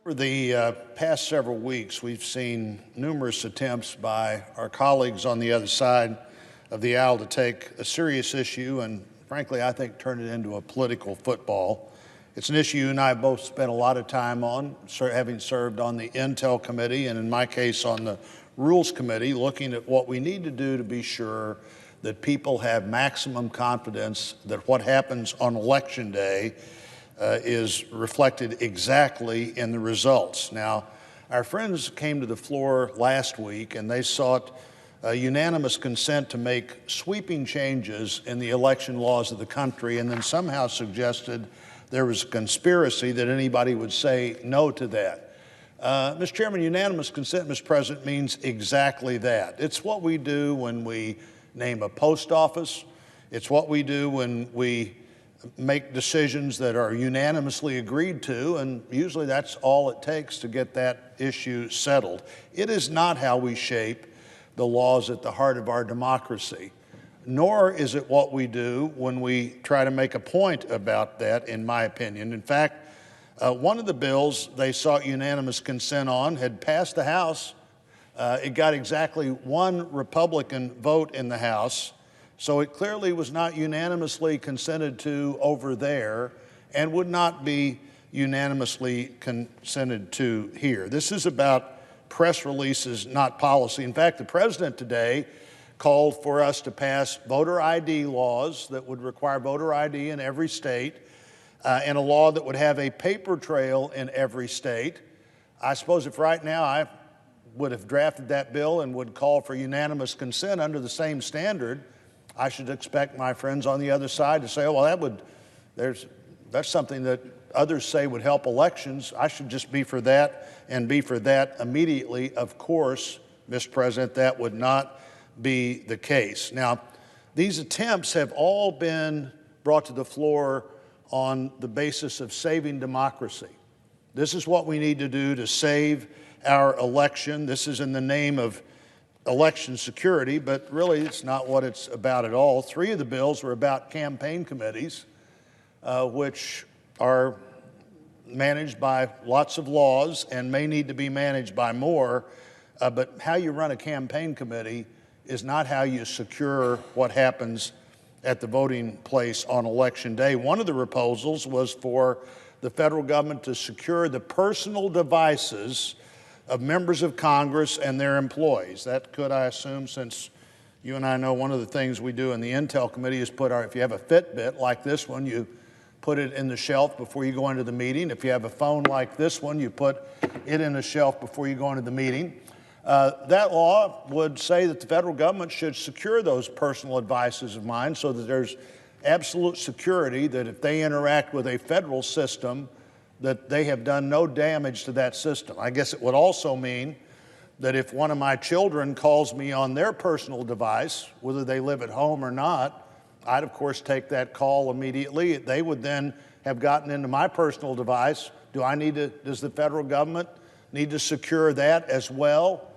For the past several weeks, we've seen numerous attempts by our colleagues on the other side of the aisle to take a serious issue and, frankly, I think turn it into a political football. It's an issue you and I both spent a lot of time on, having served on the Intel Committee and, in my case, on the Rules Committee, looking at what we need to do to be sure that people have maximum confidence that what happens on Election Day is reflected exactly in the results. Now, our friends came to the floor last week and they sought unanimous consent to make sweeping changes in the election laws of the country, and then somehow suggested there was a conspiracy that anybody would say no to that. Mr. Chairman, unanimous consent, Mr. President, means exactly that. It's what we do when we name a post office. It's what we do when we make decisions that are unanimously agreed to, and usually that's all it takes to get that issue settled. It is not how we shape the laws at the heart of our democracy, nor is it what we do when we try to make a point about that, in my opinion. In fact, one of the bills they sought unanimous consent on had passed the House. It got exactly one Republican vote in the House, so it clearly was not unanimously consented to over there and would not be unanimously consented to here. This is about press releases, not policy. In fact, the president today called for us to pass voter ID laws that would require voter ID in every state and a law that would have a paper trail in every state. I suppose if right now I would have drafted that bill and would call for unanimous consent under the same standard, I should expect my friends on the other side to say, oh, well, that's something that others say would help elections. I should just be for that and be for that immediately. Of course, Mr. President, that would not be the case. Now, these attempts have all been brought to the floor on the basis of saving democracy. This is what we need to do to save our election. This is in the name of election security, but really it's not what it's about at all. Three of the bills were about campaign committees, which are managed by lots of laws and may need to be managed by more, but how you run a campaign committee is not how you secure what happens at the voting place on Election Day. One of the proposals was for the federal government to secure the personal devices of members of Congress and their employees. That could, I assume, since you and I know one of the things we do in the Intel Committee is if you have a Fitbit like this one, you put it in the shelf before you go into the meeting. If you have a phone like this one, you put it in the shelf before you go into the meeting. That law would say that the federal government should secure those personal devices of mine so that there's absolute security that if they interact with a federal system, that they have done no damage to that system. I guess it would also mean that if one of my children calls me on their personal device, whether they live at home or not, I'd of course take that call immediately. They would then have gotten into my personal device. Does the federal government need to secure that as well?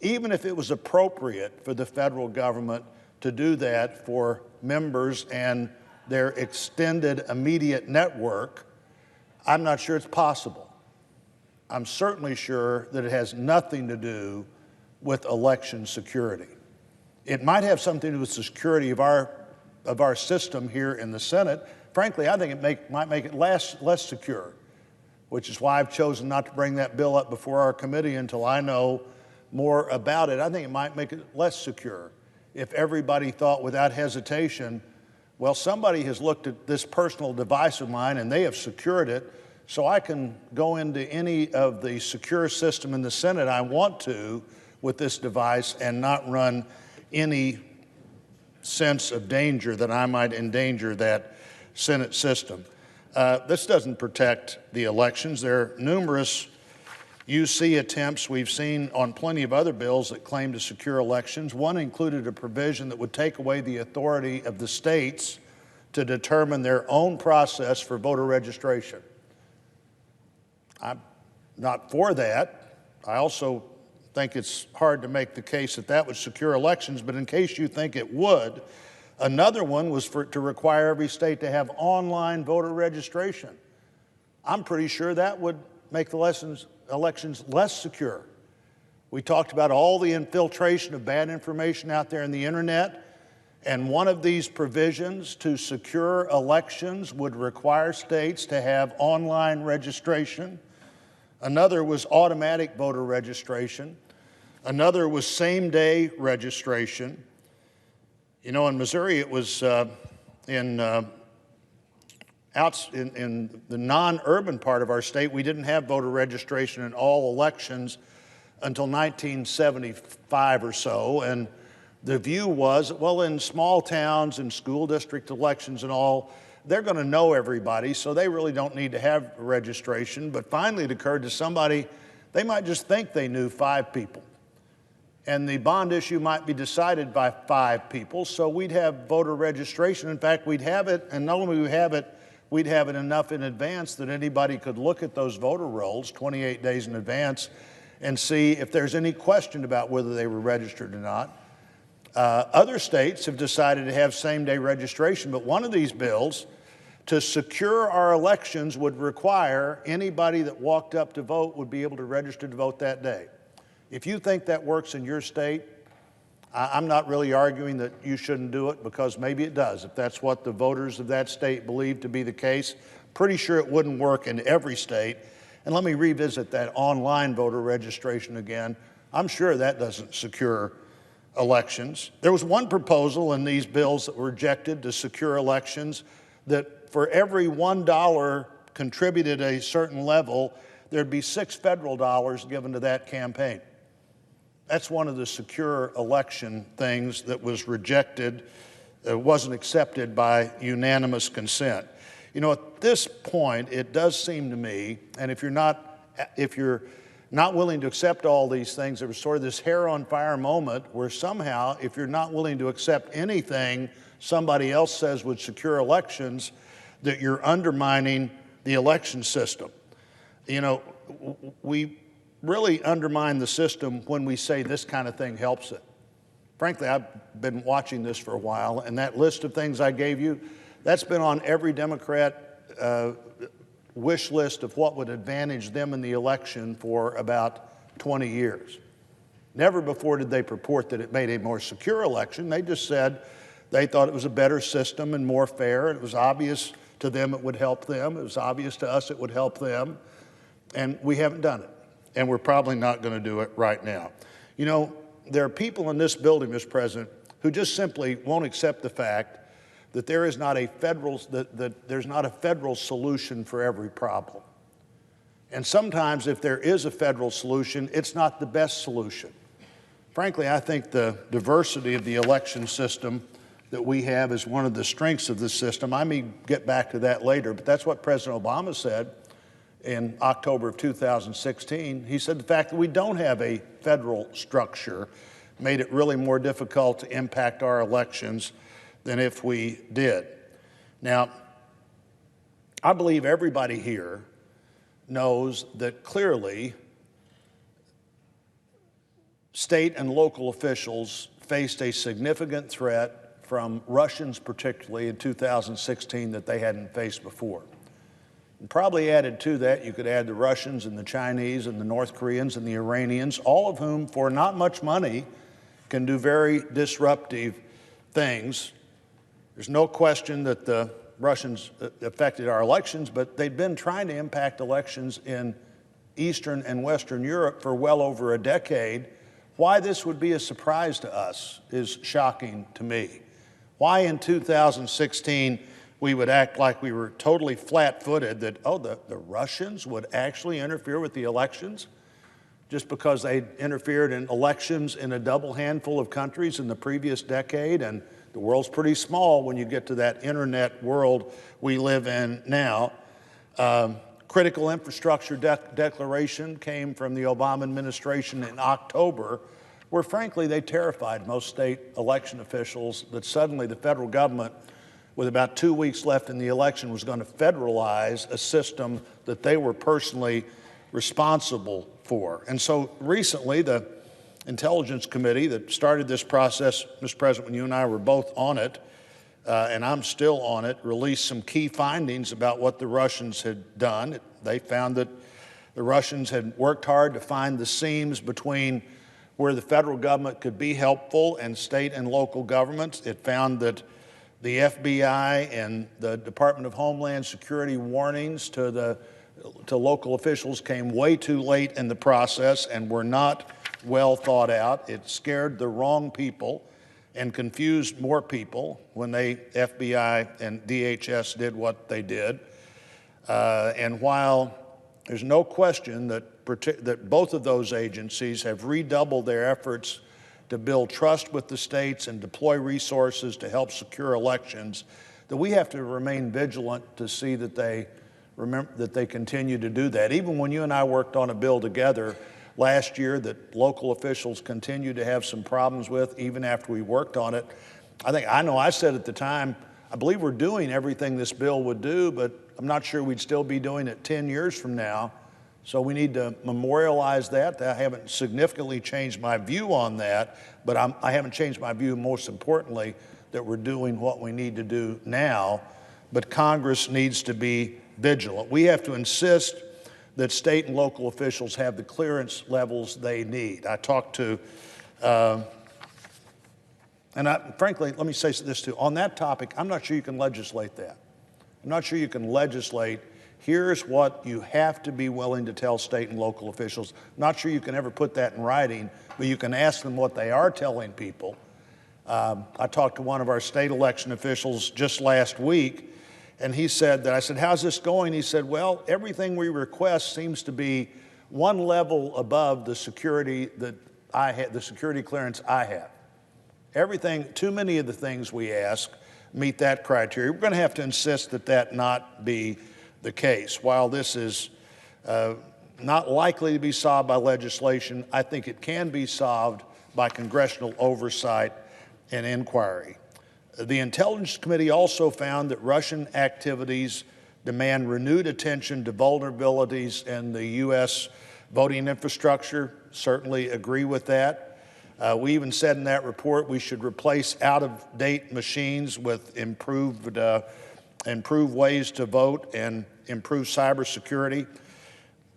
Even if it was appropriate for the federal government to do that for members and their extended immediate network, I'm not sure it's possible. I'm certainly sure that it has nothing to do with election security. It might have something to do with the security of our system here in the Senate. Frankly, I think it might make it less secure, which is why I've chosen not to bring that bill up before our committee until I know more about it. I think it might make it less secure if everybody thought without hesitation, well, somebody has looked at this personal device of mine and they have secured it, so I can go into any of the secure system in the Senate I want to with this device and not run any sense of danger that I might endanger that Senate system. This doesn't protect the elections. There are numerous UC attempts we've seen on plenty of other bills that claim to secure elections. One included a provision that would take away the authority of the states to determine their own process for voter registration. I'm not for that. I also think it's hard to make the case that that would secure elections, but in case you think it would, another one was to require every state to have online voter registration. I'm pretty sure that would make the elections less secure. We talked about all the infiltration of bad information out there in the internet, and one of these provisions to secure elections would require states to have online registration. Another was automatic voter registration. Another was same-day registration. You know, in Missouri, it was in the non-urban part of our state, we didn't have voter registration in all elections until 1975 or so. And the view was, well, in small towns and school district elections and all, they're going to know everybody, so they really don't need to have registration. But finally, it occurred to somebody, they might just think they knew 5 people. And the bond issue might be decided by 5 people, so we'd have voter registration. In fact, we'd have it, and not only would we have it, we'd have it enough in advance that anybody could look at those voter rolls 28 days in advance and see if there's any question about whether they were registered or not. Other states have decided to have same-day registration, but one of these bills to secure our elections would require anybody that walked up to vote would be able to register to vote that day. If you think that works in your state, I'm not really arguing that you shouldn't do it, because maybe it does. If that's what the voters of that state believe to be the case, pretty sure it wouldn't work in every state. And let me revisit that online voter registration again. I'm sure that doesn't secure elections. There was one proposal in these bills that were rejected to secure elections that for every $1 contributed at a certain level, there'd be $6 federal dollars given to that campaign. That's one of the secure election things that was rejected, wasn't accepted by unanimous consent. You know, at this point, it does seem to me, and if you're not willing to accept all these things, there was sort of this hair on fire moment where somehow, if you're not willing to accept anything somebody else says would secure elections, that you're undermining the election system. You know, we really undermine the system when we say this kind of thing helps it. Frankly, I've been watching this for a while, and that list of things I gave you, that's been on every Democrat wish list of what would advantage them in the election for about 20 years. Never before did they purport that it made a more secure election. They just said they thought it was a better system and more fair. It was obvious to them it would help them. It was obvious to us it would help them. And we haven't done it. And we're probably not going to do it right now. You know, there are people in this building, Mr. President, who just simply won't accept the fact that there is not a federal, that there's not a federal solution for every problem. And sometimes if there is a federal solution, it's not the best solution. Frankly, I think the diversity of the election system that we have is one of the strengths of this system. I may get back to that later, but that's what President Obama said in October of 2016. He said the fact that we don't have a federal structure made it really more difficult to impact our elections than if we did. Now, I believe everybody here knows that clearly state and local officials faced a significant threat from Russians, particularly in 2016, that they hadn't faced before. And probably added to that, you could add the Russians and the Chinese and the North Koreans and the Iranians, all of whom, for not much money, can do very disruptive things. There's no question that the Russians affected our elections, but they've been trying to impact elections in Eastern and Western Europe for well over a decade. Why this would be a surprise to us is shocking to me. Why in 2016 we would act like we were totally flat-footed, that, oh, the Russians would actually interfere with the elections just because they interfered in elections in a double handful of countries in the previous decade. And the world's pretty small when you get to that internet world we live in now. Critical infrastructure declaration came from the Obama administration in October, where frankly they terrified most state election officials that suddenly the federal government, with about 2 weeks left in the election, was going to federalize a system that they were personally responsible for. And so recently, the Intelligence Committee that started this process, Mr. President, when you and I were both on it, and I'm still on it, released some key findings about what the Russians had done. They found that The Russians had worked hard to find the seams between where the federal government could be helpful and state and local governments. It found that the FBI and the Department of Homeland Security warnings to local officials came way too late in the process and were not well thought out. It scared the wrong people and confused more people when FBI and DHS did what they did. And while there's no question that both of those agencies have redoubled their efforts to build trust with the states and deploy resources to help secure elections, that we have to remain vigilant to see that they continue to do that. Even when you and I worked on a bill together last year that local officials continue to have some problems with, even after we worked on it, I said at the time, I believe we're doing everything this bill would do, but I'm not sure we'd still be doing it 10 years from now. So we need to memorialize that. I haven't significantly changed my view on that, but I haven't changed my view, most importantly, that we're doing what we need to do now. But Congress needs to be vigilant. We have to insist that state and local officials have the clearance levels they need. I talked to, frankly, let me say this too. On that topic, I'm not sure you can legislate that. I'm not sure you can legislate, here's what you have to be willing to tell state and local officials. I'm not sure you can ever put that in writing, but you can ask them what they are telling people. I talked to one of our state election officials just last week, and he said that, I said, how's this going? He said, well, everything we request seems to be one level above the security that I have, the security clearance I have. Everything, too many of the things we ask meet that criteria. We're going to have to insist that that not be the case. While this is not likely to be solved by legislation, I think it can be solved by congressional oversight and inquiry. The Intelligence Committee also found that Russian activities demand renewed attention to vulnerabilities in the U.S. voting infrastructure. Certainly agree with that. We even said in that report we should replace out-of-date machines with improved ways to vote and improve cybersecurity.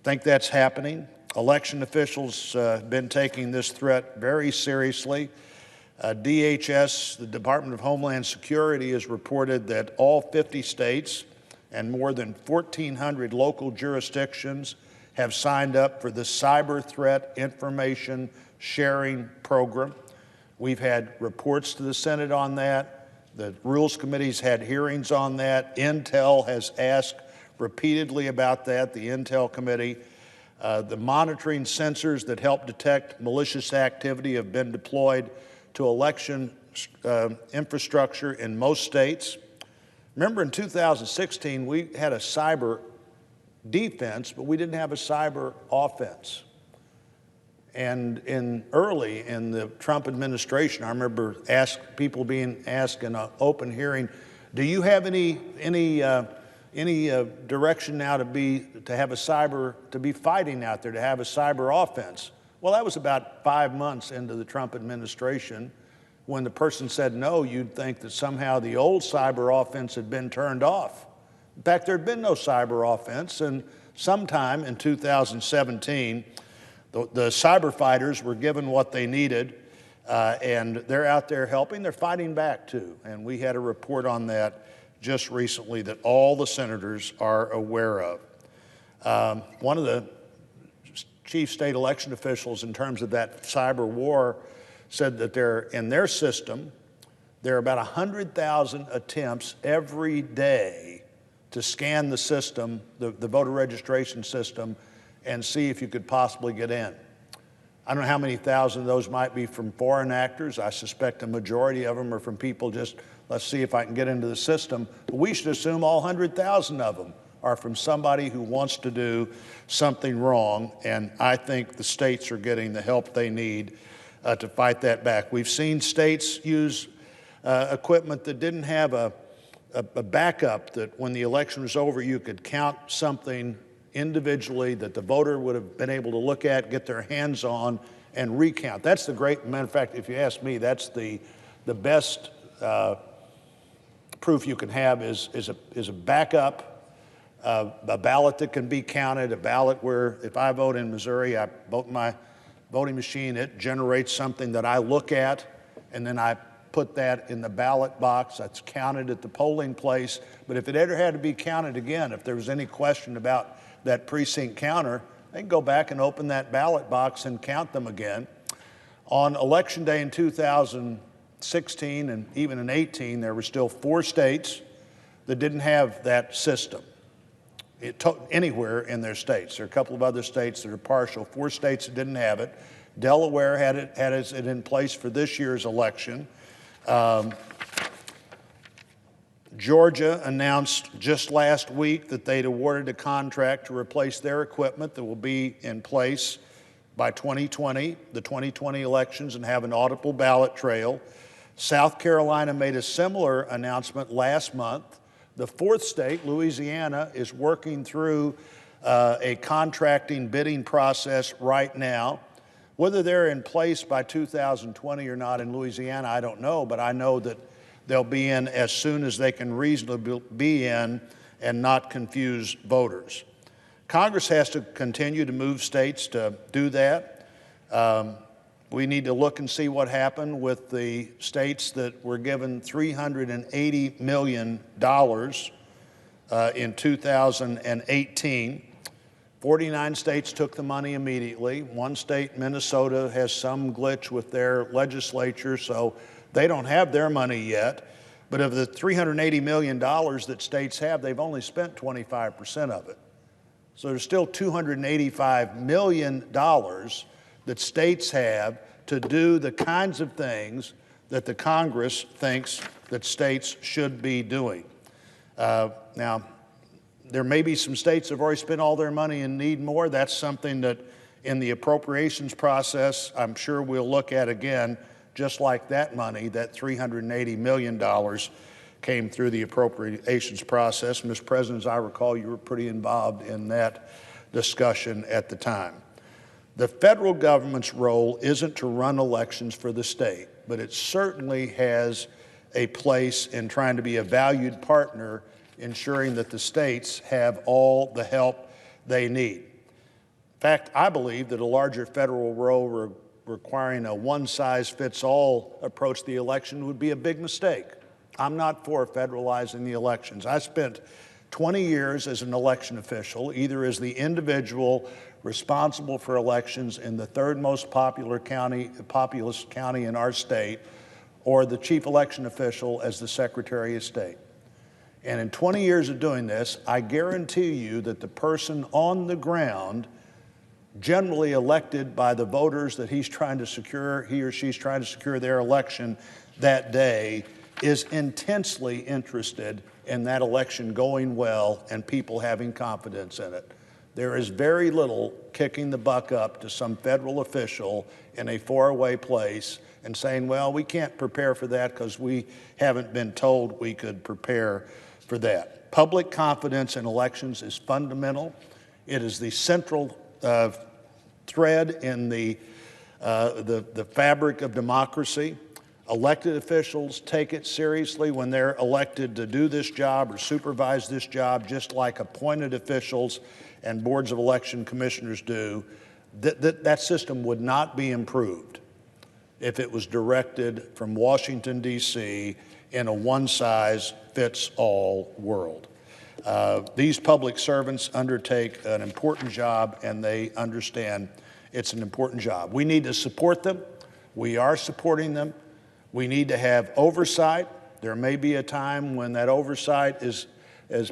Think that's happening. Election officials have been taking this threat very seriously. DHS, the Department of Homeland Security, has reported that all 50 states and more than 1,400 local jurisdictions have signed up for the Cyber Threat Information Sharing Program. We've had reports to the Senate on that. The Rules Committee's had hearings on that. Intel has asked repeatedly about that, the Intel Committee. The monitoring sensors that help detect malicious activity have been deployed to election infrastructure in most states. Remember in 2016, we had a cyber defense, but we didn't have a cyber offense. And early in the Trump administration, I remember people being asked in an open hearing, do you have any direction now to be fighting out there, to have a cyber offense? Well, that was about 5 months into the Trump administration. When the person said no, you'd think that somehow the old cyber offense had been turned off. In fact, there had been no cyber offense, and sometime in 2017, the cyber fighters were given what they needed, and they're out there helping. They're fighting back, too, and we had a report on that just recently that all the senators are aware of. One of the chief state election officials, in terms of that cyber war, said that in their system, there are about 100,000 attempts every day to scan the system, the voter registration system, and see if you could possibly get in. I don't know how many thousand of those might be from foreign actors. I suspect a majority of them are from people just, let's see if I can get into the system. But we should assume all 100,000 of them are from somebody who wants to do something wrong, and I think the states are getting the help they need to fight that back. We've seen states use equipment that didn't have a backup, that when the election was over, you could count something individually that the voter would have been able to look at, get their hands on, and recount. That's the great, matter of fact, if you ask me, that's the best proof you can have is a backup a ballot that can be counted, a ballot where if I vote in Missouri, I vote in my voting machine, it generates something that I look at, and then I put that in the ballot box. That's counted at the polling place. But if it ever had to be counted again, if there was any question about that precinct counter, they can go back and open that ballot box and count them again. On Election Day in 2016 and even in 18, there were still 4 states that didn't have that system anywhere in their states. There are a couple of other states that are partial, 4 states that didn't have it. Delaware had it in place for this year's election. Georgia announced just last week that they'd awarded a contract to replace their equipment that will be in place by 2020, the 2020 elections, and have an auditable ballot trail. South Carolina made a similar announcement last month. The 4th state, Louisiana, is working through a contracting bidding process right now. Whether they're in place by 2020 or not in Louisiana, I don't know, but I know that they'll be in as soon as they can reasonably be in and not confuse voters. Congress has to continue to move states to do that. We need to look and see what happened with the states that were given $380 million in 2018. 49 states took the money immediately. 1 state, Minnesota, has some glitch with their legislature, so they don't have their money yet. But of the $380 million that states have, they've only spent 25% of it. So there's still $285 million that states have to do the kinds of things that the Congress thinks that states should be doing. Now, there may be some states that have already spent all their money and need more. That's something that in the appropriations process, I'm sure we'll look at again, just like that money, that $380 million came through the appropriations process. Mr. President, as I recall, you were pretty involved in that discussion at the time. The federal government's role isn't to run elections for the state, but it certainly has a place in trying to be a valued partner, ensuring that the states have all the help they need. In fact, I believe that a larger federal role requiring a one-size-fits-all approach to the election would be a big mistake. I'm not for federalizing the elections. I spent 20 years as an election official, either as the individual responsible for elections in the 3rd most populous county in our state, or the chief election official as the Secretary of State. And in 20 years of doing this, I guarantee you that the person on the ground, generally elected by the voters that he or she's trying to secure their election that day, is intensely interested in that election going well and people having confidence in it. There is very little kicking the buck up to some federal official in a faraway place and saying, well, we can't prepare for that because we haven't been told we could prepare for that. Public confidence in elections is fundamental. It is the central thread in the fabric of democracy. Elected officials take it seriously when they're elected to do this job or supervise this job, just like appointed officials and boards of election commissioners do. That system would not be improved if it was directed from Washington, D.C. in a one-size-fits-all world. These public servants undertake an important job, and they understand it's an important job. We need to support them. We are supporting them. We need to have oversight. There may be a time when that oversight has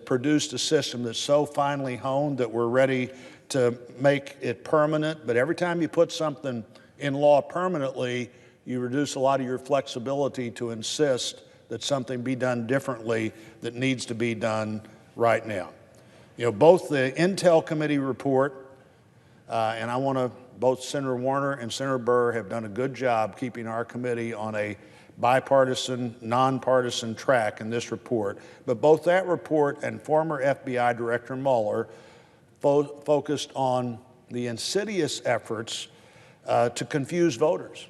produced a system that's so finely honed that we're ready to make it permanent. But every time you put something in law permanently, you reduce a lot of your flexibility to insist that something be done differently that needs to be done right now. You know, both the Intel Committee report, and I want to, both Senator Warner and Senator Burr have done a good job keeping our committee on a bipartisan, nonpartisan track in this report. But both that report and former FBI Director Mueller focused on the insidious efforts to confuse voters.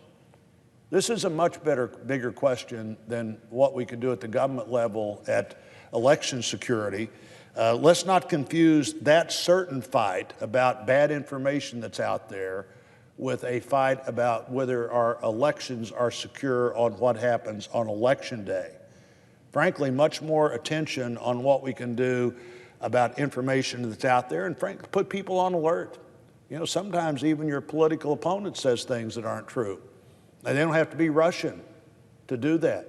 This is a much bigger question than what we could do at the government level at election security. Let's not confuse that certain fight about bad information that's out there with a fight about whether our elections are secure on what happens on election day. Frankly, much more attention on what we can do about information that's out there, and frankly, put people on alert. You know, sometimes even your political opponent says things that aren't true. They don't have to be Russian to do that.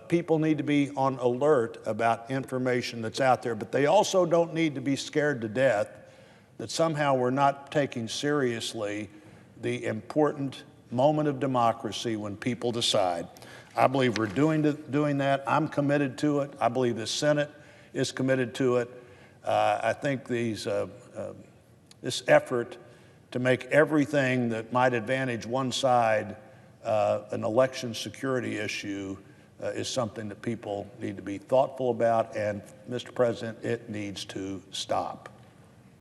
People need to be on alert about information that's out there, but they also don't need to be scared to death that somehow we're not taking seriously the important moment of democracy when people decide. I believe we're doing that. I'm committed to it. I believe the Senate is committed to it. I think this effort to make everything that might advantage one side an election security issue is something that people need to be thoughtful about, and Mr. President, it needs to stop.